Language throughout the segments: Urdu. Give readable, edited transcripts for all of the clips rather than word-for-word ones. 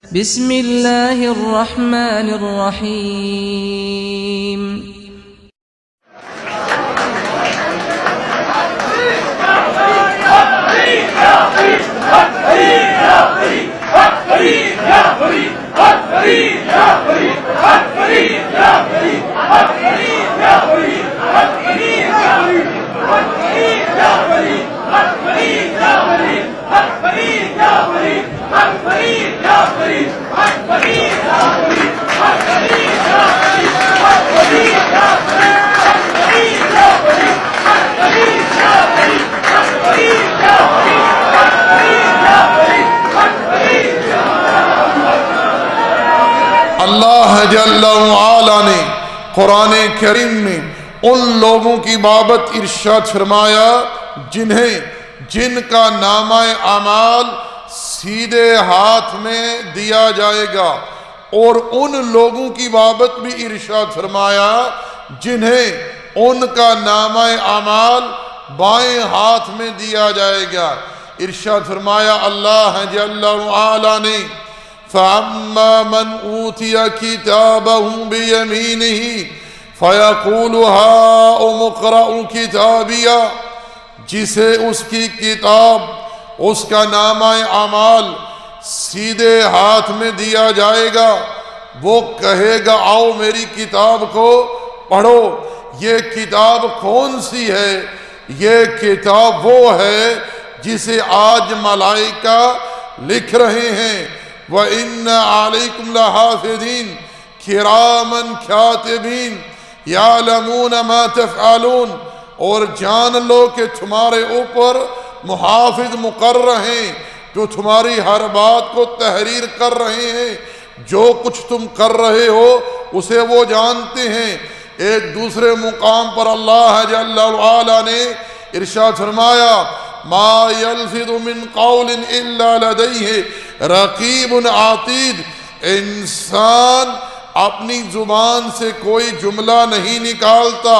بسم الله الرحمن الرحيم اللہ جل وعلا نے قرآن کریم میں ان لوگوں کی بابت ارشاد فرمایا جن کا نامہ اعمال سیدھے ہاتھ میں دیا جائے گا، اور ان لوگوں کی بابت بھی ارشاد فرمایا جنہیں ان کا نامہ اعمال بائیں ہاتھ میں دیا جائے گا۔ ارشاد فرمایا اللہ جل وعلا نے فَأَمَّا مَنْ أُوتِيَ كِتَابَهُ بِيَمِينِهِ فَيَقُولُ هَاؤُمُ اقْرَءُوا كِتَابِيَهْ، جسے اس کی کتاب، اس کا نامہ اعمال سیدھے ہاتھ میں دیا جائے گا، وہ کہے گا آؤ میری کتاب کو پڑھو۔ یہ کتاب کون سی ہے؟ یہ کتاب وہ ہے جسے آج ملائکہ لکھ رہے ہیں وَإِنَّ عَلَيْكُمْ لَحَافِظِينَ كِرَامًا كَاتِبِينَ يَعْلَمُونَ مَا تَفْعَلُونَ، اور جان لو کہ تمہارے اوپر محافظ مقرر ہیں جو تمہاری ہر بات کو تحریر کر رہے ہیں، جو کچھ تم کر رہے ہو اسے وہ جانتے ہیں۔ ایک دوسرے مقام پر اللہ جل وعلا نے ارشاد فرمایا ما یلفظ من قول الا لدیہ رقیب عتید، انسان اپنی زبان سے کوئی جملہ نہیں نکالتا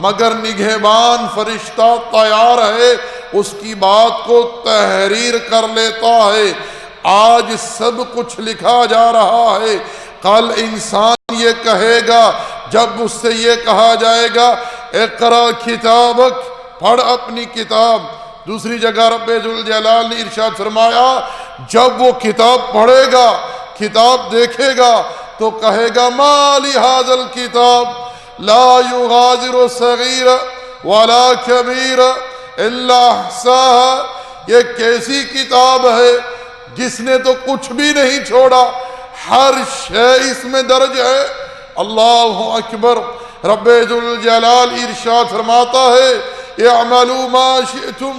مگر نگہبان فرشتہ تیار ہے، اس کی بات کو تحریر کر لیتا ہے۔ آج سب کچھ لکھا جا رہا ہے، کل انسان یہ کہے گا جب اس سے یہ کہا جائے گا اقرا کتابک، پڑھ اپنی کتاب۔ دوسری جگہ رب ذوالجلال نے ارشاد فرمایا جب وہ کتاب پڑھے گا، کتاب دیکھے گا تو کہے گا ما لہذا الکتاب لا یغادر صغیرہ ولا کبیرہ الا احصاها، یہ کیسی کتاب ہے جس نے تو کچھ بھی نہیں چھوڑا، ہر شے اس میں درج ہے۔ اللہ اکبر۔ رب ذوالجلال ارشاد فرماتا ہے اعملوا ما شئتم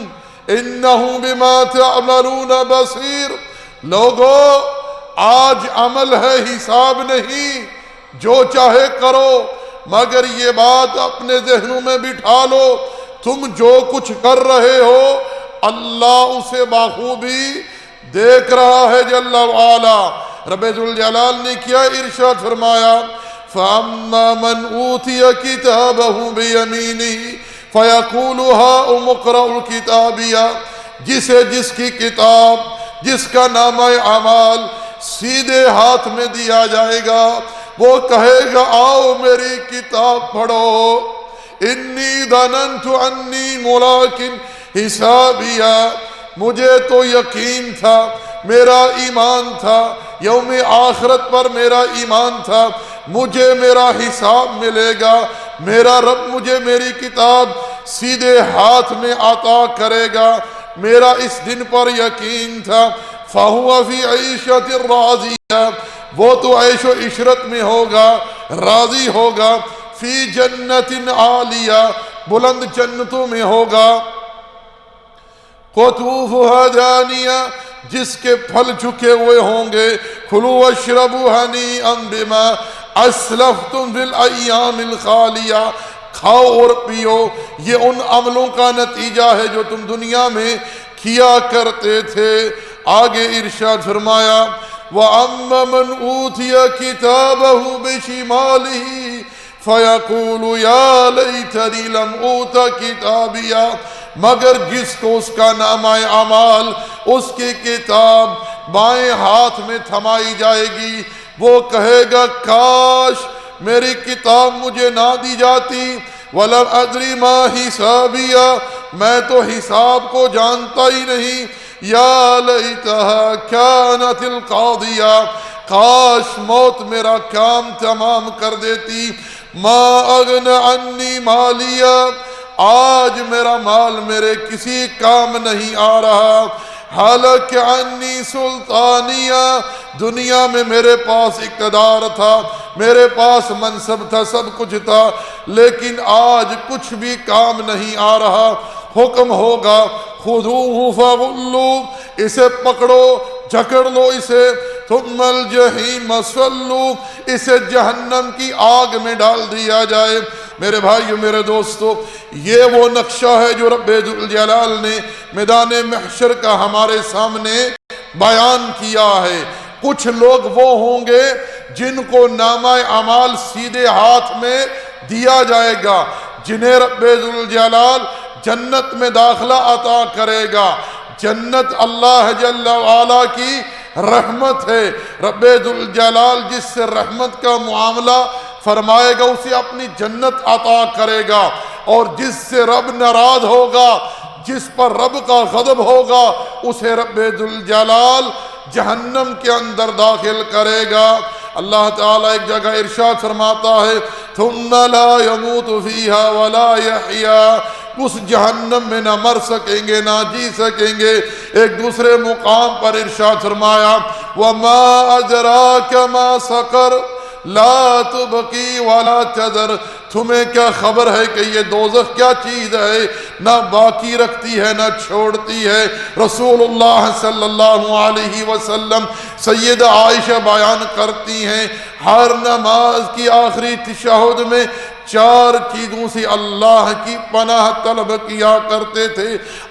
انہ بما تعملون بصیر، لوگو آج عمل ہے حساب نہیں، جو چاہے کرو، مگر یہ بات اپنے ذہنوں میں بٹھا لو تم جو کچھ کر رہے ہو اللہ اسے بخوبی دیکھ رہا ہے جل وعلا۔ رب ذوالجلال نے کیا ارشاد فرمایا فَأَمَّا مَنْ أُوتِيَ كِتَابَهُ بِيَمِينِهِ فَيَقُولُ هَاؤُمُ اقْرَءُوا كِتَابِيَهْ، جسے جس کی کتاب، جس کا نامہ اعمال سیدھے ہاتھ میں دیا جائے گا، وہ کہے گا آؤ میری کتاب پڑھو، انی ظننت انی ملاق حسابیہ، مجھے تو یقین تھا، میرا ایمان تھا، یوم آخرت پر میرا ایمان تھا، مجھے میرا حساب ملے گا، میرا رب مجھے میری کتاب سیدھے ہاتھ میں عطا کرے گا، میرا اس دن پر یقین تھا۔ فَهُوَ فِي عِيشَةٍ رَاضِيَةٍ، وہ تو عیش و عشرت میں ہوگا، راضی ہوگا، فی جنت عالیہ، بلند جنتوں میں ہوگا، قطوفها دانیہ، جس کے پھل جھکے ہوئے ہوں گے، کھلوا واشربوا ہنیئا بما اسلفتم فی الایام الخالیہ، کھاؤ اور پیو، یہ ان عملوں کا نتیجہ ہے جو تم دنیا میں کیا کرتے تھے۔ آگے ارشاد فرمایا وَأَمَّا مَنْ أُوتِيَ كِتَابَهُ بِشِمَالِهِ فَيَقُولُ يَا لَيْتَنِي لَمْ أُوتَ كِتَابِيَهْ، مگر جس کو اس کا نامہ اعمال، اس کی کتاب بائیں ہاتھ میں تھمائی جائے گی۔ وہ کہے گا کاش میری کتاب مجھے نہ دی جاتی، وَلَمْ أَدْرِ مَا حِسَابِيَا، میں تو حساب کو جانتا ہی نہیں، یا لیتہا کانت القاضیہ، کاش موت میرا کام تمام کر دیتی۔ ما اغن عنی مالیہ، آج میرا مال میرے کسی کام نہیں آ رہا۔ حالک عنی سلطانیہ، دنیا میں میرے پاس اقتدار تھا، میرے پاس منصب تھا، سب کچھ تھا، لیکن آج کچھ بھی کام نہیں آ رہا۔ حکم ہوگا خذوہ فغلوہ، اسے پکڑو جکڑ لو اسے، ثم الجحیم صلوہ، اسے جہنم کی آگ میں ڈال دیا جائے۔ میرے بھائیو، میرے دوستو، یہ وہ نقشہ ہے جو رب ذوالجلال نے میدان محشر کا ہمارے سامنے بیان کیا ہے۔ کچھ لوگ وہ ہوں گے جن کو نامہ اعمال سیدھے ہاتھ میں دیا جائے گا، جنہیں رب ذوالجلال جنت میں داخلہ عطا کرے گا۔ جنت اللہ جل وعلا کی رحمت ہے، رب ذوالجلال جس سے رحمت کا معاملہ فرمائے گا اسے اپنی جنت عطا کرے گا، اور جس سے رب ناراض ہوگا، جس پر رب کا غضب ہوگا، اسے رب ذوالجلال جہنم کے اندر داخل کرے گا۔ اللہ تعالیٰ ایک جگہ ارشاد فرماتا ہے ثم لا يموت فیہا ولا یحیا، اس جہنم میں نہ مر سکیں گے نہ جی سکیں گے۔ ایک دوسرے مقام پر ارشاد فرمایا وما ادراک ما سقر لا تبقی ولا تذر، تمہیں کیا خبر ہے کہ یہ دوزخ کیا چیز ہے، نہ باقی رکھتی ہے نہ چھوڑتی ہے۔ رسول اللہ صلی اللہ علیہ وسلم سیدہ عائشہ بیان کرتی ہیں ہر نماز کی آخری تشہد میں 4 چیزوں سے اللہ کی پناہ طلب کیا کرتے تھے۔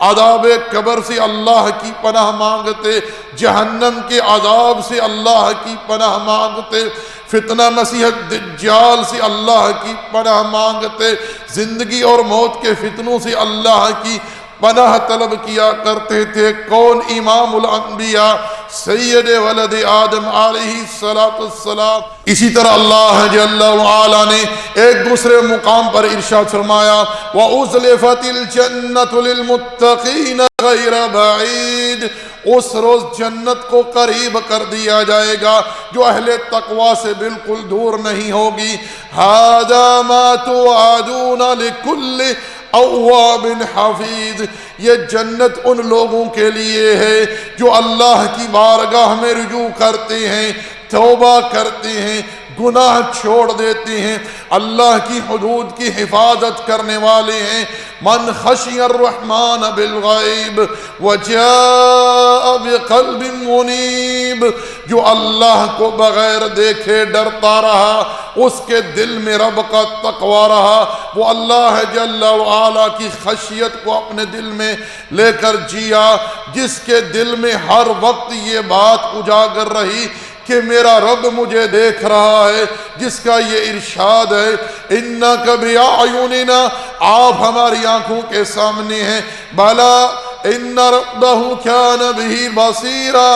عذاب قبر سے اللہ کی پناہ مانگتے، جہنم کے عذاب سے اللہ کی پناہ مانگتے، فتنہ مسیح دجال سے اللہ کی پناہ مانگتے، زندگی اور موت کے فتنوں سے اللہ کی پناہ طلب کیا کرتے تھے۔ کون؟ امام الانبیاء سید ولد آدم علیہ السلام۔ اسی طرح اللہ جل وعلا نے ایک دوسرے مقام پر ارشاد فرمایا وَأُزْلِفَتِ الْجَنَّةُ لِلْمُتَّقِينَ غَيْرَ بَعِيدٍ، اس روز جنت کو قریب کر دیا جائے گا جو اہل تقوی سے بالکل دور نہیں ہوگی۔ هَذَا مَا تُوعَدُونَ لِكُلِّ اواب حفیظ، یہ جنت ان لوگوں کے لیے ہے جو اللہ کی بارگاہ میں رجوع کرتے ہیں، توبہ کرتے ہیں، گناہ چھوڑ دیتے ہیں، اللہ کی حدود کی حفاظت کرنے والے ہیں۔ من خشی الرحمن بالغیب وجاء بقلب منیب، جو اللہ کو بغیر دیکھے ڈرتا رہا، اس کے دل میں رب کا تقوی رہا، وہ اللہ جل وعلا کی خشیت کو اپنے دل میں لے کر جیا، جس کے دل میں ہر وقت یہ بات اجاگر رہی کہ میرا رب مجھے دیکھ رہا ہے، جس کا یہ ارشاد ہے اِنَّكَ بِأَعْيُنِنَا، آپ ہماری آنکھوں کے سامنے ہیں، بَلَا إِنَّ رَبَّهُ كَانَ بِهِ بَصِيرًا،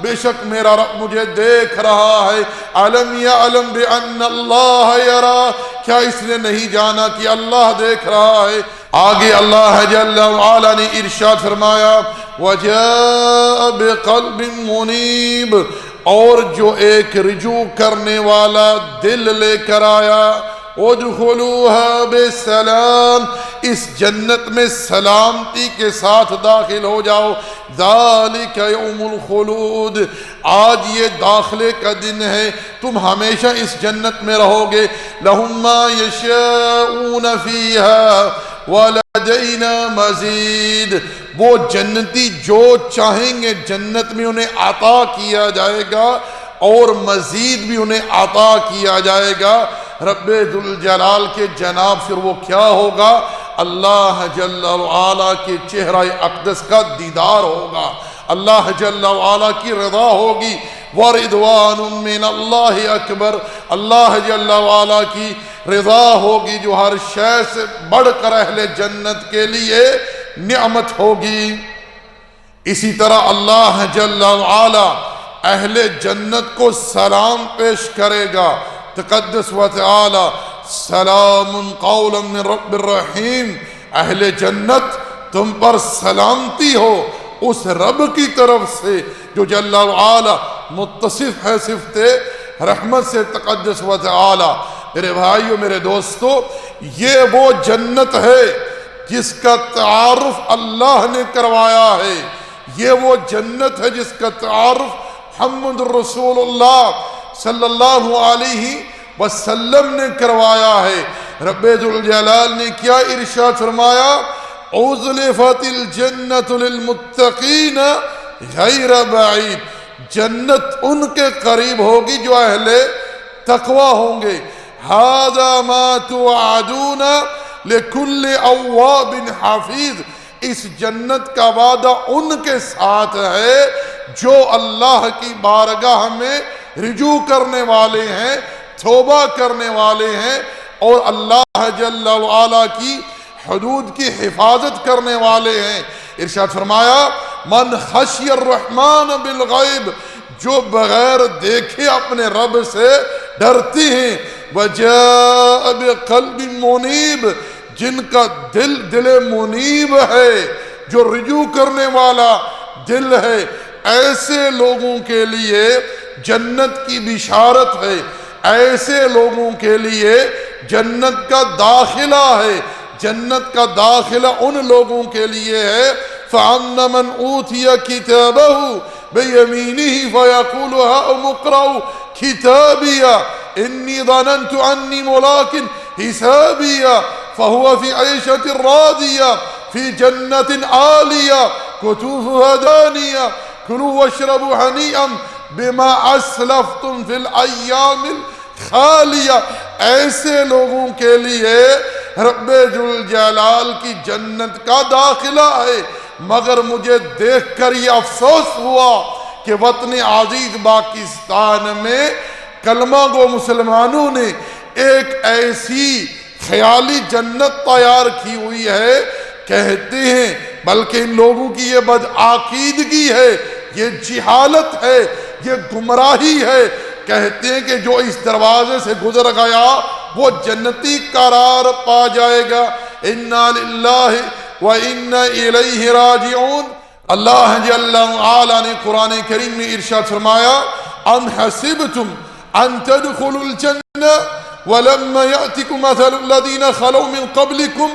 بے شک میرا رب مجھے دیکھ رہا ہے۔ أَلَمْ يَعْلَمْ بِأَنَّ اللَّهَ يَرَى، کیا اس نے نہیں جانا کہ اللہ دیکھ رہا ہے؟ آگے اللہ جل وعلا نے ارشاد فرمایا وَجَاءَ بِقَلْبٍ مُنِيبٍ، اور جو ایک رجوع کرنے والا دل لے کر آیا، ادخلوها بسلام، اس جنت میں سلامتی کے ساتھ داخل ہو جاؤ، ذالک یوم الخلود، آج یہ داخلے کا دن ہے، تم ہمیشہ اس جنت میں رہو گے۔ لہم ما یشاءون فیہا ولدینا مزید، وہ جنتی جو چاہیں گے جنت میں انہیں عطا کیا جائے گا، اور مزید بھی انہیں عطا کیا جائے گا۔ رب ذوالجلال کے جناب پھر وہ کیا ہوگا؟ اللہ جل وعلا کے چہرہ اقدس کا دیدار ہوگا، اللہ جل وعلا کی رضا ہوگی، وَرِضْوَانٌ مِّنَ اللَّهِ اکبر، اللہ جل وعلا کی رضا ہوگی جو ہر شے سے بڑھ کر اہل جنت کے لیے نعمت ہوگی۔ اسی طرح اللہ جل وعلا اہل جنت کو سلام پیش کرے گا، تقدس و تعالی سلام قولا من رب الرحیم، اہل جنت تم پر سلامتی ہو اس رب کی طرف سے جو جل وعلا متصف ہے صفت رحمت سے، تقدس و تعالی۔ میرے بھائیو، میرے دوستو، یہ وہ جنت ہے جس کا تعارف اللہ نے کروایا ہے، یہ وہ جنت ہے جس کا تعارف محمد رسول اللہ صلی اللہ علیہ وسلم نے کروایا ہے۔ رب ذوالجلال نے کیا ارشاد فرمایا؟ اُزْلِفَتِ الْجَنَّةُ لِلْمُتَّقِينَ غَيْرَ بَعِيدٍ، جنت ان کے قریب ہوگی جو اہل تقوی ہوں گے۔ هَذَا مَا تُوعَدُونَ لِكُلِّ أَوَّابٍ حَفِيظٍ، اس جنت کا وعدہ ان کے ساتھ ہے جو اللہ کی بارگاہ میں رجوع کرنے والے ہیں، توبہ کرنے والے ہیں، اور اللہ جل وعلا کی حدود کی حفاظت کرنے والے ہیں۔ ارشاد فرمایا من خشی الرحمن بالغیب، جو بغیر دیکھے اپنے رب سے ڈرتے ہیں، وجاء بقلب منیب، جن کا دل منیب ہے، جو رجوع کرنے والا دل ہے، ایسے لوگوں کے لیے جنت کی بشارت ہے، ایسے لوگوں کے لیے جنت کا داخلہ ہے۔ جنت کا داخلہ ان لوگوں کے لیے ہے فَأَمَّ مَنْ أُوتِيَ كِتَابَهُ بِيَمِينِهِ فَيَقُولُ هَاؤُمُ اقْرَءُوا كِتَابِيَهْ إِنِّي ظَنَنْتُ أَنِّي مُلَاقٍ حِسَابِيَهْ فَهُوَ فِي عِيشَةٍ رَاضِيَةٍ فِي جَنَّةٍ عَالِيَةٍ قُطُوفُهَا دَانِيَةٌ كُلُوا وَاشْرَبُوا هَنِيئًا بِمَا أَسْلَفْتُمْ فِي الْأَيَّامِ الْخَالِيَةِ، ایسے لوگوں کے لیے رب ذوالجلال کی جنت کا داخلہ ہے۔ مگر مجھے دیکھ کر یہ افسوس ہوا کہ وطن عزیز پاکستان میں کلمہ گو مسلمانوں نے ایک ایسی خیالی جنت تیار کی ہوئی ہے، کہتے ہیں بلکہ ان لوگوں کی یہ بدعقیدگی ہے، یہ جہالت ہے، یہ گمراہی ہے، کہتے ہیں کہ جو اس دروازے سے گزر گیا وہ جنتی قرار پا جائے گا۔ اِنَّا لِلَّهِ وَإِنَّا إِلَيْهِ رَاجِعُونَ۔ اللہ جل وعلا نے قرآن کریم میں ارشاد فرمایا ام حسبتم ان تدخلوا الجنة ولما يأتكم مثل الذين خلوا من قبلكم،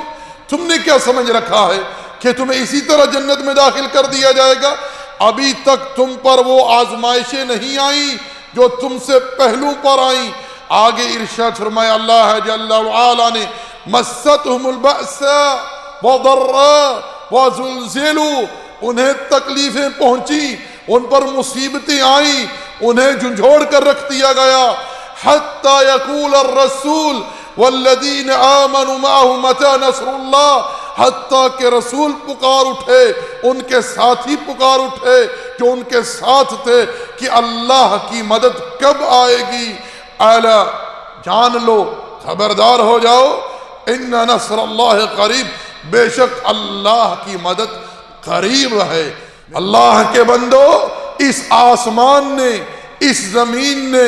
تم نے کیا سمجھ رکھا ہے کہ تمہیں اسی طرح جنت میں داخل کر دیا جائے گا؟ ابھی تک تم پر وہ آزمائشیں نہیں آئیں جو تم سے پہلوں پر آئیں۔ آگے ارشاد فرمایا اللہ جل وعلا نے مستہم البأساء والضراء وزلزلوا، انہیں تکلیفیں پہنچی، ان پر مصیبتیں آئیں، انہیں جھنجھوڑ کر رکھ دیا گیا، حتی یقول الرسول والذین آمنوا معه متی نصر اللہ، حتیٰ کہ رسول پکار اٹھے، ان کے ساتھی پکار اٹھے جو ان کے ساتھ تھے کہ اللہ کی مدد کب آئے گی؟ اعلیٰ جان لو، خبردار ہو جاؤ، ان نصر اللہ قریب، بے شک اللہ کی مدد قریب ہے۔ اللہ کے بندو، اس آسمان نے، اس زمین نے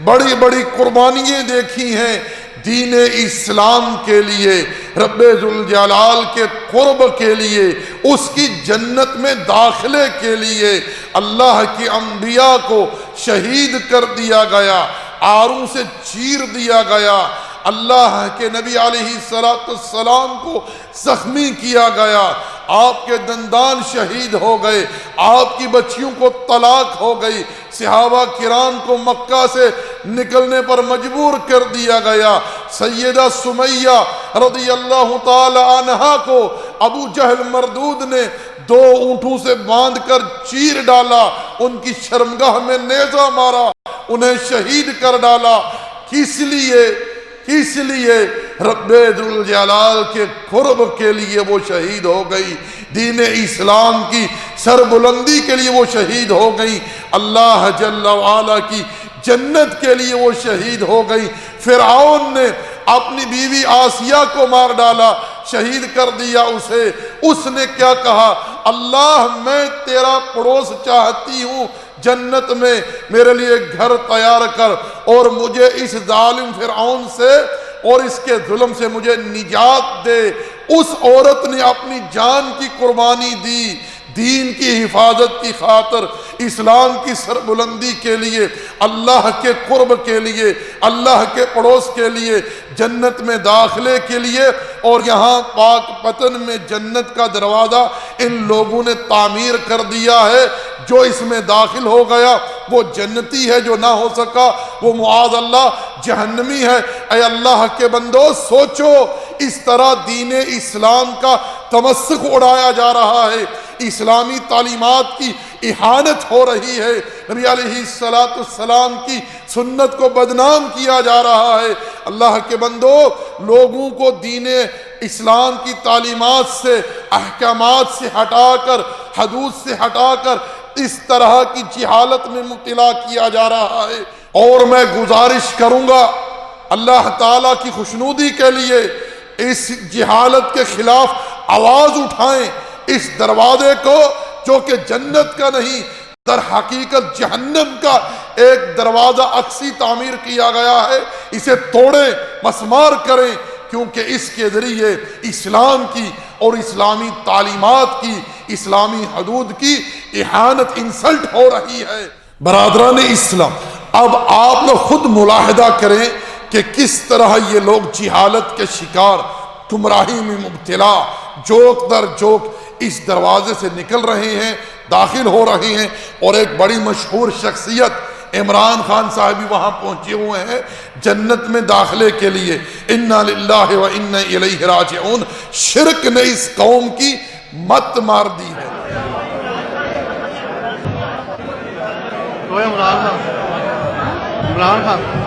بڑی بڑی قربانیاں دیکھی ہیں دین اسلام کے لیے، رب ذوالجلال کے قرب کے لیے، اس کی جنت میں داخلے کے لیے۔ اللہ کی انبیاء کو شہید کر دیا گیا، آروں سے چیر دیا گیا، اللہ کے نبی علیہ السلام کو زخمی کیا گیا، آپ کے دندان شہید ہو گئے، آپ کی بچیوں کو طلاق ہو گئی، صحابہ کرام کو مکہ سے نکلنے پر مجبور کر دیا گیا، سیدہ سمیہ رضی اللہ تعالی عنہا کو ابو جہل مردود نے 2 اونٹوں سے باندھ کر چیر ڈالا، ان کی شرمگاہ میں نیزہ مارا، انہیں شہید کر ڈالا۔ کس لیے رب ذوالجلال کے قرب کے لیے وہ شہید ہو گئی، دین اسلام کی سربلندی کے لیے وہ شہید ہو گئی، اللہ جل وعلا کی جنت کے لیے وہ شہید ہو گئی۔ فرعون نے اپنی بیوی آسیہ کو مار ڈالا، شہید کر دیا اسے، اس نے کیا کہا اللہ میں تیرا پڑوس چاہتی ہوں جنت میں، میرے لیے گھر تیار کر اور مجھے اس ظالم فرعون سے اور اس کے ظلم سے مجھے نجات دے۔ اس عورت نے اپنی جان کی قربانی دی دین کی حفاظت کی خاطر، اسلام کی سربلندی کے لیے، اللہ کے قرب کے لیے، اللہ کے پڑوس کے لیے، جنت میں داخلے کے لیے۔ اور یہاں پاک پتن میں جنت کا دروازہ ان لوگوں نے تعمیر کر دیا ہے، جو اس میں داخل ہو گیا وہ جنتی ہے، جو نہ ہو سکا وہ معاذ اللہ جہنمی ہے۔ اے اللہ کے بندو سوچو، اس طرح دین اسلام کا تمسخ اڑایا جا رہا ہے، اسلامی تعلیمات کی اہانت ہو رہی ہے، نبی علیہ السلام کی سنت کو بدنام کیا جا رہا ہے۔ اللہ کے بندو لوگوں کو دین اسلام کی تعلیمات سے، احکامات سے ہٹا کر، حدود سے ہٹا کر اس طرح کی جہالت میں مبتلا کیا جا رہا ہے۔ اور میں گزارش کروں گا اللہ تعالیٰ کی خوشنودی کے لیے اس جہالت کے خلاف آواز اٹھائیں، اس دروازے کو جو کہ جنت کا نہیں در حقیقت جہنم کا ایک دروازہ عکسی تعمیر کیا گیا ہے، اسے توڑیں، مسمار کریں، کیونکہ اس کے ذریعے اسلام کی اور اسلامی تعلیمات کی، اسلامی حدود کی اہانت، انسلٹ ہو رہی ہے۔ برادران اسلام، اب آپ لوگ خود ملاحظہ کریں کہ کس طرح یہ لوگ جہالت کے شکار، گمراہی میں مبتلا، جوک در جوک اس دروازے سے نکل رہے ہیں، داخل ہو رہے ہیں۔ اور ایک بڑی مشہور شخصیت عمران خان صاحب بھی وہاں پہنچے ہوئے ہیں جنت میں داخلے کے لیے۔ انا للہ و انا الیہ راجعون۔ شرک نے اس قوم کی مت مار دی ہے۔ عمران خان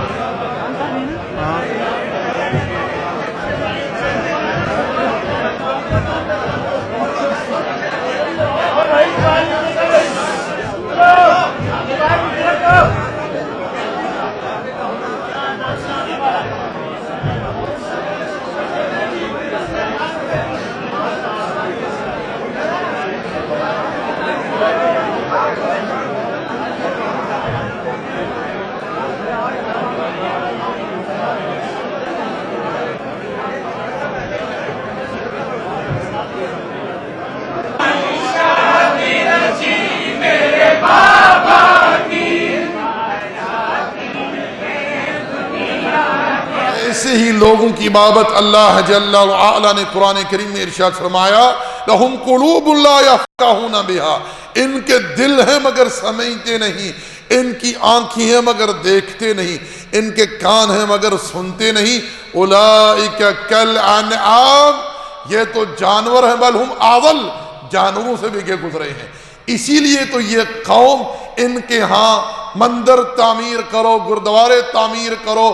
ایسے ہی لوگوں کی بابت اللہ جل وعلا نے قرآن کریم میں ارشاد فرمایا لَهُمْ قُلُوبٌ لَا يَفْقَهُونَ بِهَا، ان کے دل ہیں مگر سمجھتے نہیں، ان کی آنکھیں ہیں مگر دیکھتے نہیں، ان کے کان ہیں مگر سنتے نہیں۔ اولئک کالانعام، یہ تو جانور ہیں، بل ہم اضل، جانوروں سے بھی گزرے ہیں۔ اسی لیے تو یہ قوم، ان کے ہاں مندر تعمیر کرو، گردوارے تعمیر کرو،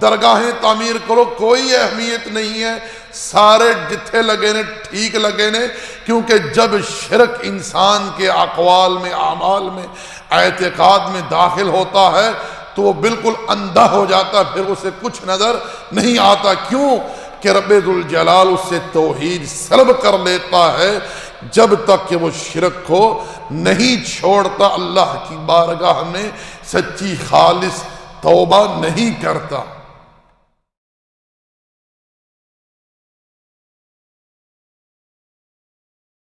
درگاہیں تعمیر کرو، کوئی اہمیت نہیں ہے، سارے جتھے لگے نے ٹھیک لگے نے، کیونکہ جب شرک انسان کے اقوال میں، اعمال میں، اعتقاد میں داخل ہوتا ہے تو وہ بالکل اندھا ہو جاتا، پھر اسے کچھ نظر نہیں آتا۔ کیوں کہ رب ذوالجلال اس سے توحید سلب کر لیتا ہے، جب تک کہ وہ شرک کو نہیں چھوڑتا، اللہ کی بارگاہ میں سچی خالص توبہ نہیں کرتا۔